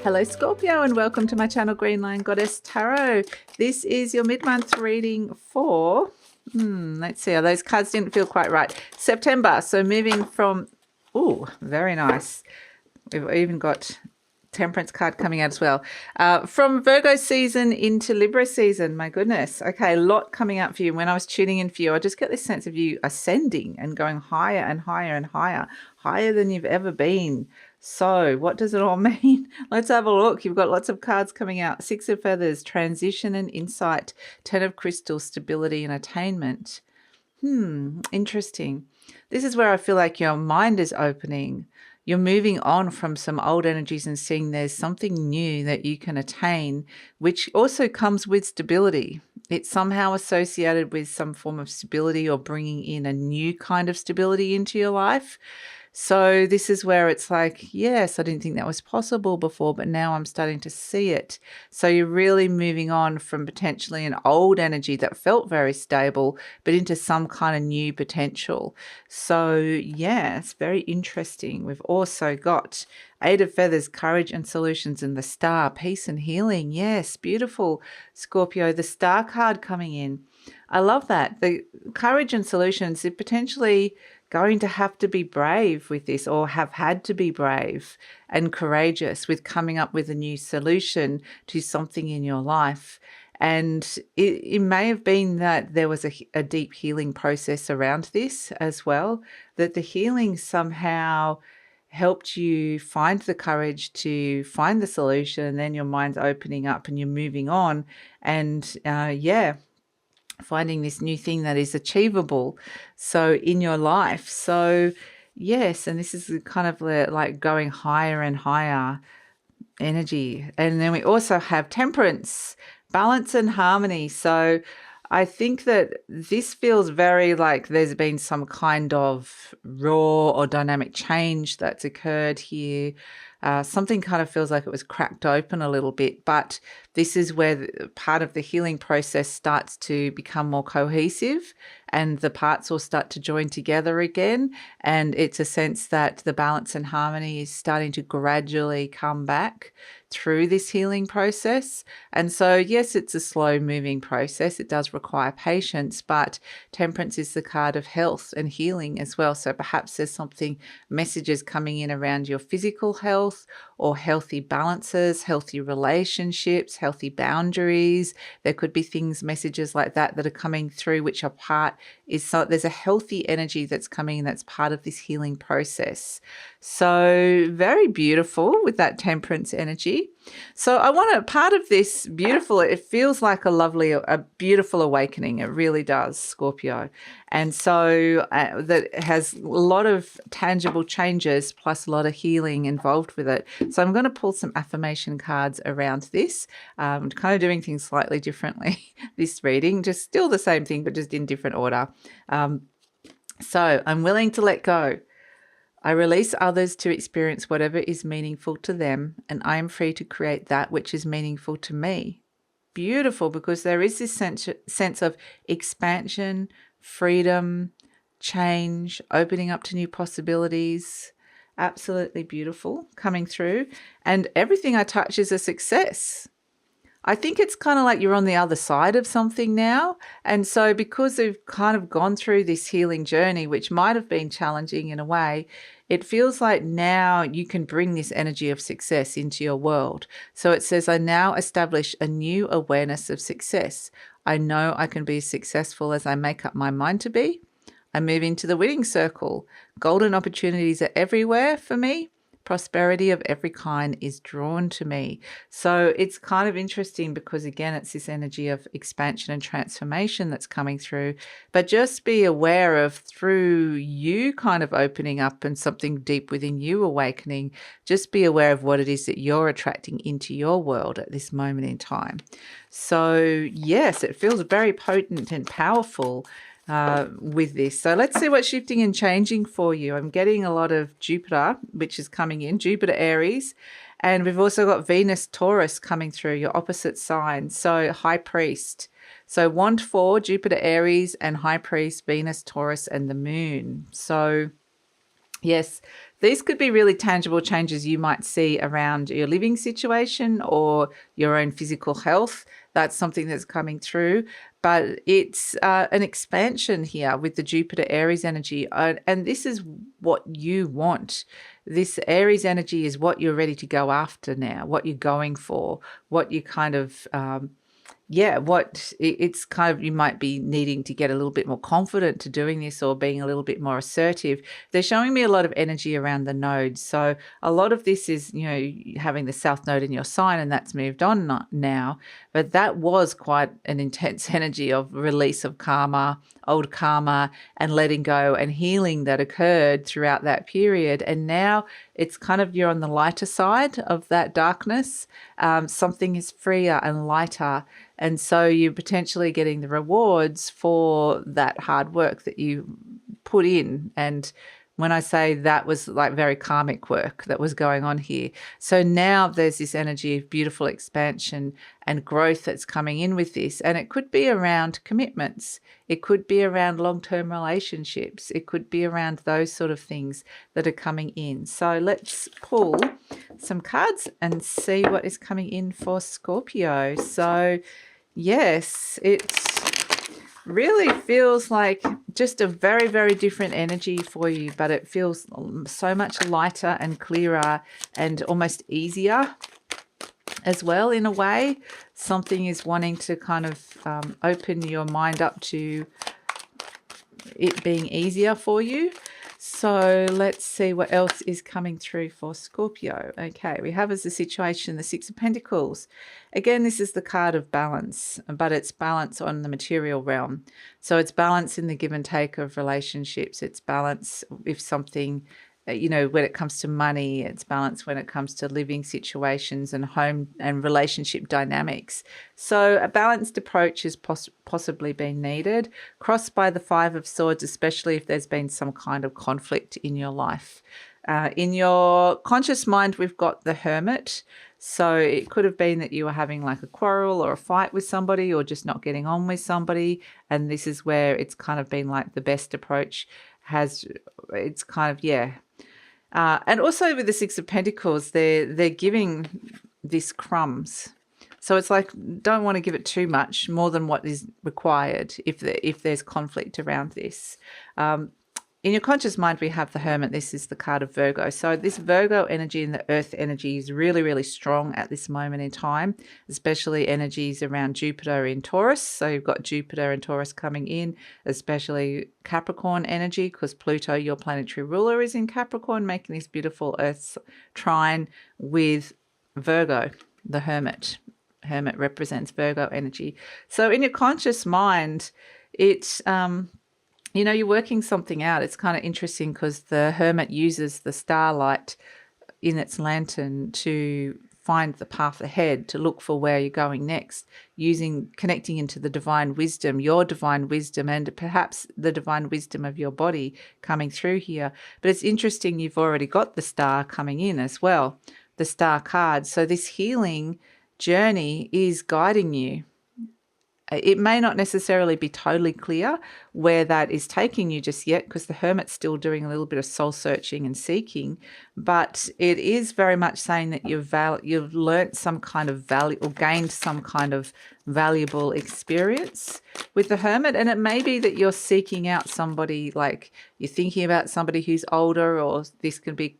Hello Scorpio and welcome to my channel Green Line Goddess Tarot. This is your mid-month reading for, let's see, those cards didn't feel quite right. September, so moving from, very nice. We've even got Temperance card coming out as well. From Virgo season into Libra season, my goodness. Okay, a lot coming out for you. When I was tuning in for you, I just get this sense of you ascending and going higher and higher and higher, higher than you've ever been. So what does it all mean? Let's have a look. You've got lots of cards coming out. Six of Feathers, transition and insight. 10 of Crystals, stability and attainment. Interesting. This is where I feel like your mind is opening. You're moving on from some old energies and seeing there's something new that you can attain, which also comes with stability. It's somehow associated with some form of stability or bringing in a new kind of stability into your life. So this is where it's like, yes, I didn't think that was possible before, but now I'm starting to see it. So you're really moving on from potentially an old energy that felt very stable, but into some kind of new potential. So yeah, it's very interesting. We've also got Eight of Feathers, courage and solutions, and the Star, peace and healing. Yes, beautiful, Scorpio. The Star card coming in. I love that. The courage and solutions, it potentially going to have to be brave with this, or have had to be brave and courageous with coming up with a new solution to something in your life. And it may have been that there was a deep healing process around this as well, that the healing somehow helped you find the courage to find the solution, and then your mind's opening up and you're moving on. And finding this new thing that is achievable in your life. So yes, and this is kind of like going higher and higher energy. And then we also have Temperance, balance and harmony. So I think that this feels very like there's been some kind of raw or dynamic change that's occurred here. Something kind of feels like it was cracked open a little bit, but this is where part of the healing process starts to become more cohesive and the parts will start to join together again. And it's a sense that the balance and harmony is starting to gradually come back through this healing process. And so, yes, it's a slow moving process. It does require patience, but Temperance is the card of health and healing as well. So perhaps there's messages coming in around your physical health or healthy balances, healthy relationships, healthy boundaries. There could be messages like that are coming through, which are there's a healthy energy that's coming that's part of this healing process. So very beautiful with that Temperance energy. So I want part of this beautiful, it feels like a beautiful awakening. It really does, Scorpio. And so that has a lot of tangible changes plus a lot of healing involved with it. So I'm going to pull some affirmation cards around this, kind of doing things slightly differently this reading, just still the same thing, but just in different order. So I'm willing to let go. I release others to experience whatever is meaningful to them, and I am free to create that which is meaningful to me. Beautiful, because there is this sense of expansion, freedom, change, opening up to new possibilities. Absolutely beautiful coming through. And everything I touch is a success. I think it's kind of like you're on the other side of something now. And so because they've kind of gone through this healing journey, which might have been challenging in a way, it feels like now you can bring this energy of success into your world. So it says, I now establish a new awareness of success. I know I can be as successful as I make up my mind to be. I'm moving to the winning circle. Golden opportunities are everywhere for me. Prosperity of every kind is drawn to me. So it's kind of interesting because, again, it's this energy of expansion and transformation that's coming through. But just be aware of, through you kind of opening up and something deep within you awakening, just be aware of what it is that you're attracting into your world at this moment in time. So yes, it feels very potent and powerful with this. So let's see what's shifting and changing for you. I'm getting a lot of Jupiter, which is coming in, Jupiter Aries, and we've also got Venus Taurus coming through, your opposite sign. So High Priest. So Wand 4, Jupiter Aries, and High Priest, Venus Taurus, and the Moon. So Yes, these could be really tangible changes you might see around your living situation or your own physical health. That's something that's coming through. But it's an expansion here with the Jupiter Aries energy. And this is what you want. This Aries energy is what you're ready to go after now, what you're going for, what you kind of it's kind of, you might be needing to get a little bit more confident to doing this or being a little bit more assertive. They're showing me a lot of energy around the nodes. So a lot of this is, having the South Node in your sign, and that's moved on now. But that was quite an intense energy of release of karma, old karma, and letting go and healing that occurred throughout that period. And now it's kind of, you're on the lighter side of that darkness. Something is freer and lighter. And so you're potentially getting the rewards for that hard work that you put in. And when I say that was like very karmic work that was going on here. So now there's this energy of beautiful expansion and growth that's coming in with this. And it could be around commitments. It could be around long-term relationships. It could be around those sort of things that are coming in. So let's pull some cards and see what is coming in for Scorpio. So yes, it's really feels like just a very, very different energy for you, but it feels so much lighter and clearer and almost easier as well in a way. Something is wanting to kind of open your mind up to it being easier for you. So let's see what else is coming through for Scorpio. Okay, we have as a situation the Six of Pentacles. Again, this is the card of balance, but it's balance on the material realm. So it's balance in the give and take of relationships. It's balance if something, when it comes to money. It's balance when it comes to living situations and home and relationship dynamics. So a balanced approach is possibly been needed, crossed by the Five of Swords, especially if there's been some kind of conflict in your life. In your conscious mind, we've got the Hermit. So it could have been that you were having like a quarrel or a fight with somebody or just not getting on with somebody. And this is where it's kind of been like the best approach it's kind of, yeah. And also with the Six of Pentacles, they're giving this crumbs. So it's like, don't want to give it too much, more than what is required if there's conflict around this. In your conscious mind, we have the Hermit. This is the card of Virgo. So this Virgo energy and the Earth energy is really, really strong at this moment in time, especially energies around Jupiter in Taurus. So you've got Jupiter and Taurus coming in, especially Capricorn energy, because Pluto, your planetary ruler, is in Capricorn, making this beautiful Earth trine with Virgo, the Hermit. Hermit represents Virgo energy. So in your conscious mind, it's you're working something out. It's kind of interesting because the Hermit uses the starlight in its lantern to find the path ahead, to look for where you're going next, connecting into the divine wisdom, your divine wisdom, and perhaps the divine wisdom of your body coming through here. But it's interesting, you've already got the star coming in as well, the star card. So this healing journey is guiding you. It may not necessarily be totally clear where that is taking you just yet, because the Hermit's still doing a little bit of soul searching and seeking, but it is very much saying that you've learnt some kind of value or gained some kind of valuable experience with the Hermit. And it may be that you're seeking out somebody, like you're thinking about somebody who's older, or this can be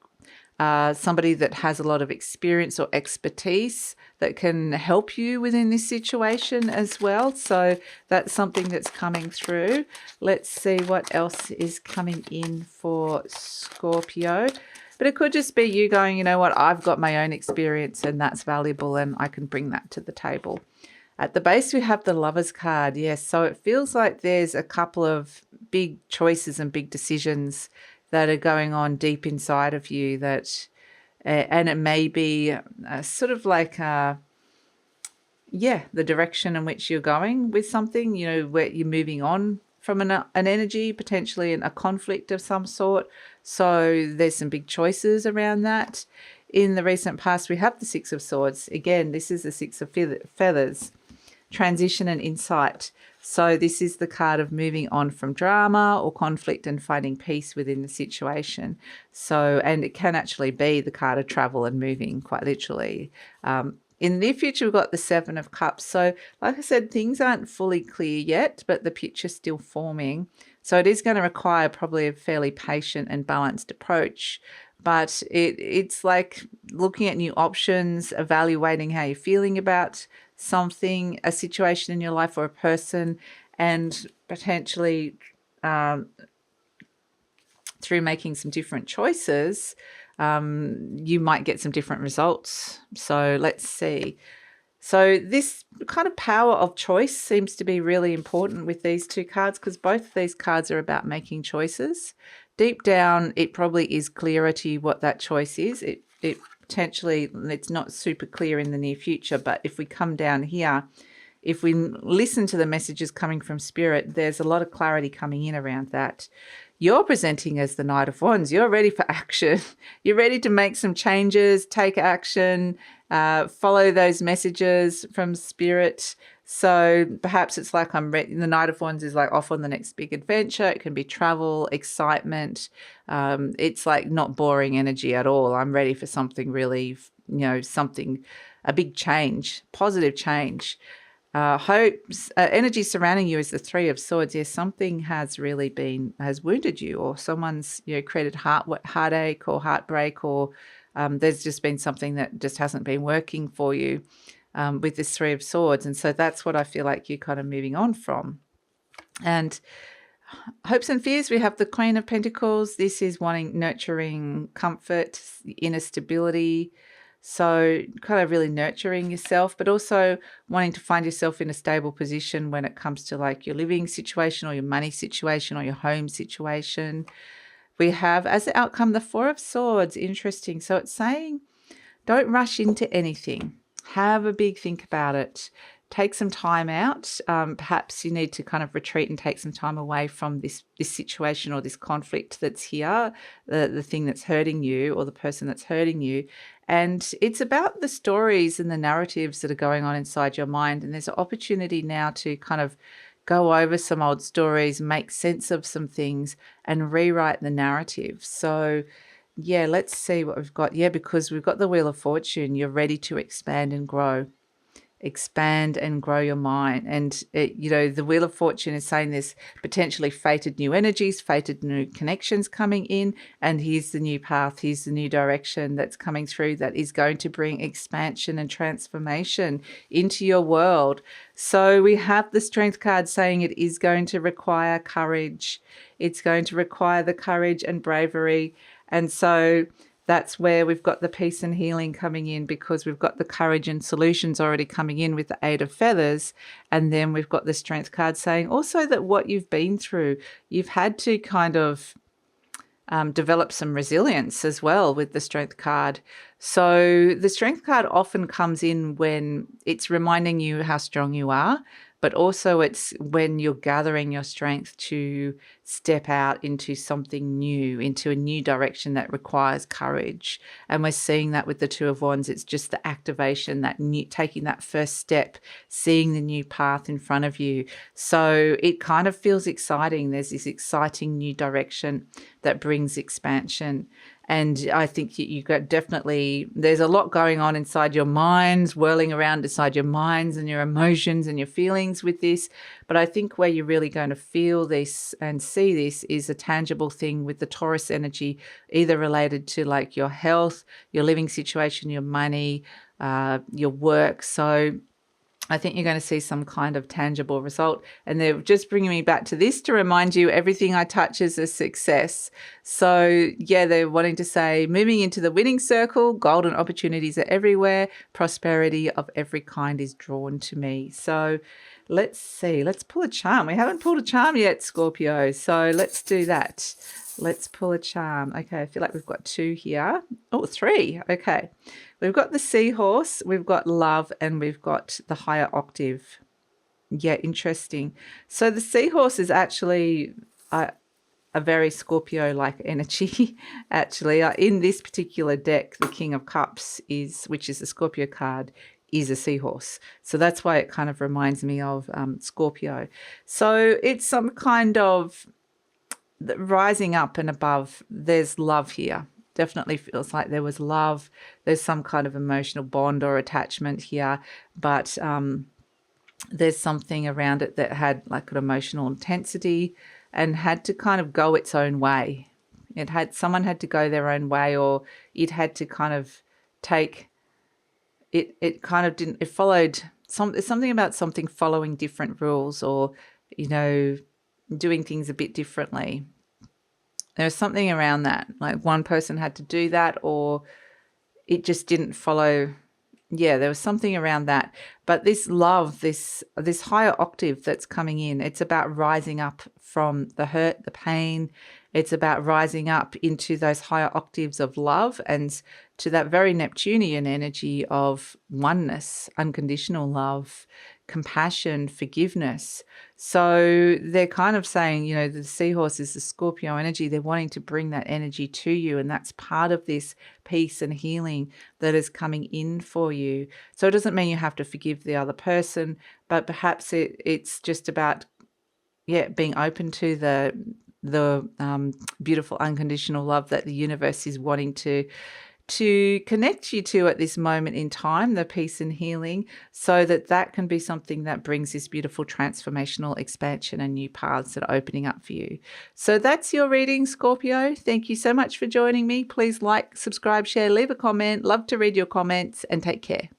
somebody that has a lot of experience or expertise that can help you within this situation as well. So that's something that's coming through. Let's see what else is coming in for Scorpio. But it could just be you going, you know what, I've got my own experience and that's valuable and I can bring that to the table. At the base, we have the Lovers card. Yes, so it feels like there's a couple of big choices and big decisions that are going on deep inside of you and it may be sort of like, the direction in which you're going with something, where you're moving on from an energy, potentially in a conflict of some sort. So there's some big choices around that. In the recent past, we have the Six of Swords. Again, this is the Six of Feathers, transition and insight. So this is the card of moving on from drama or conflict and finding peace within the situation. So, and it can actually be the card of travel and moving, quite literally. In the near future, we've got the Seven of Cups. So, like I said, things aren't fully clear yet, but the picture's still forming. So it is going to require probably a fairly patient and balanced approach. But it's like looking at new options, evaluating how you're feeling about something, a situation in your life or a person, and potentially through making some different choices, you might get some different results. So let's see. So this kind of power of choice seems to be really important with these two cards, because both of these cards are about making choices. Deep down, it probably is clearer to you what that choice is. It potentially, it's not super clear in the near future, but if we come down here, if we listen to the messages coming from Spirit, there's a lot of clarity coming in around that. You're presenting as the Knight of Wands. You're ready for action. You're ready to make some changes, take action, follow those messages from Spirit. So perhaps it's like the Knight of Wands is like off on the next big adventure. It can be travel, excitement. It's like not boring energy at all. I'm ready for something really, a big change, positive change. Hopes, energy surrounding you is the Three of Swords. Yes, something has really has wounded you, or someone's created heartache or heartbreak, or there's just been something that just hasn't been working for you with this Three of Swords. And so that's what I feel like you're kind of moving on from. And hopes and fears, we have the Queen of Pentacles. This is nurturing comfort, inner stability. So kind of really nurturing yourself, but also wanting to find yourself in a stable position when it comes to like your living situation or your money situation or your home situation. We have as the outcome the Four of Swords. Interesting. So it's saying don't rush into anything. Have a big think about it. Take some time out. Perhaps you need to kind of retreat and take some time away from this situation or this conflict that's here, the thing that's hurting you or the person that's hurting you. And it's about the stories and the narratives that are going on inside your mind. And there's an opportunity now to kind of go over some old stories, make sense of some things, and rewrite the narrative. So yeah, let's see what we've got. Yeah, because we've got the Wheel of Fortune. You're ready to expand and grow. Expand and grow your mind. And the Wheel of Fortune is saying there's potentially fated new energies, fated new connections coming in, and here's the new path, here's the new direction that's coming through that is going to bring expansion and transformation into your world. So we have the Strength card saying it is going to require courage. It's going to require the courage and bravery. And so that's where we've got the peace and healing coming in, because we've got the courage and solutions already coming in with the Eight of Feathers. And then we've got the Strength card saying also that what you've been through, you've had to kind of develop some resilience as well with the Strength card. So the Strength card often comes in when it's reminding you how strong you are, but also it's when you're gathering your strength to step out into something new, into a new direction that requires courage. And we're seeing that with the Two of Wands. It's just the activation, taking that first step, seeing the new path in front of you. So it kind of feels exciting. There's this exciting new direction that brings expansion. And I think you got there's a lot going on inside your minds, whirling around inside your minds and your emotions and your feelings with this. But I think where you're really going to feel this and see this is a tangible thing with the Taurus energy, either related to like your health, your living situation, your money, your work. So I think you're going to see some kind of tangible result. And they're just bringing me back to this to remind you everything I touch is a success. So yeah, they're wanting to say moving into the winning circle, golden opportunities are everywhere, prosperity of every kind is drawn to me. So let's see, let's pull a charm. We haven't pulled a charm yet, Scorpio. So let's do that. Let's pull a charm. Okay, I feel like we've got two here. Oh, three. Okay. We've got the Seahorse, we've got Love, and we've got the Higher Octave. Yeah, interesting. So the Seahorse is actually a very Scorpio-like energy, actually. In this particular deck, the King of Cups which is the Scorpio card, is a seahorse. So that's why it kind of reminds me of Scorpio. So it's some kind of rising up and above. There's love here. Definitely feels like there was love. There's some kind of emotional bond or attachment here, but there's something around it that had like an emotional intensity and had to kind of go its own way. Someone had to go their own way, or it had to kind of take it kind of didn't, it followed there's something about something following different rules, or doing things a bit differently. There's something around that, like one person had to do that, or it just didn't follow. Yeah, there was something around that. But this love, this higher octave that's coming in, it's about rising up from the hurt, the pain. It's about rising up into those higher octaves of love and to that very Neptunian energy of oneness, unconditional love, compassion, forgiveness. So they're kind of saying, the seahorse is the Scorpio energy. They're wanting to bring that energy to you, and that's part of this peace and healing that is coming in for you. So it doesn't mean you have to forgive the other person, but perhaps it's just about, being open to the beautiful unconditional love that the universe is wanting to connect you to at this moment in time, the peace and healing, so that can be something that brings this beautiful transformational expansion and new paths that are opening up for you. So that's your reading, Scorpio. Thank you so much for joining me. Please like, subscribe, share, leave a comment. Love to read your comments, and take care.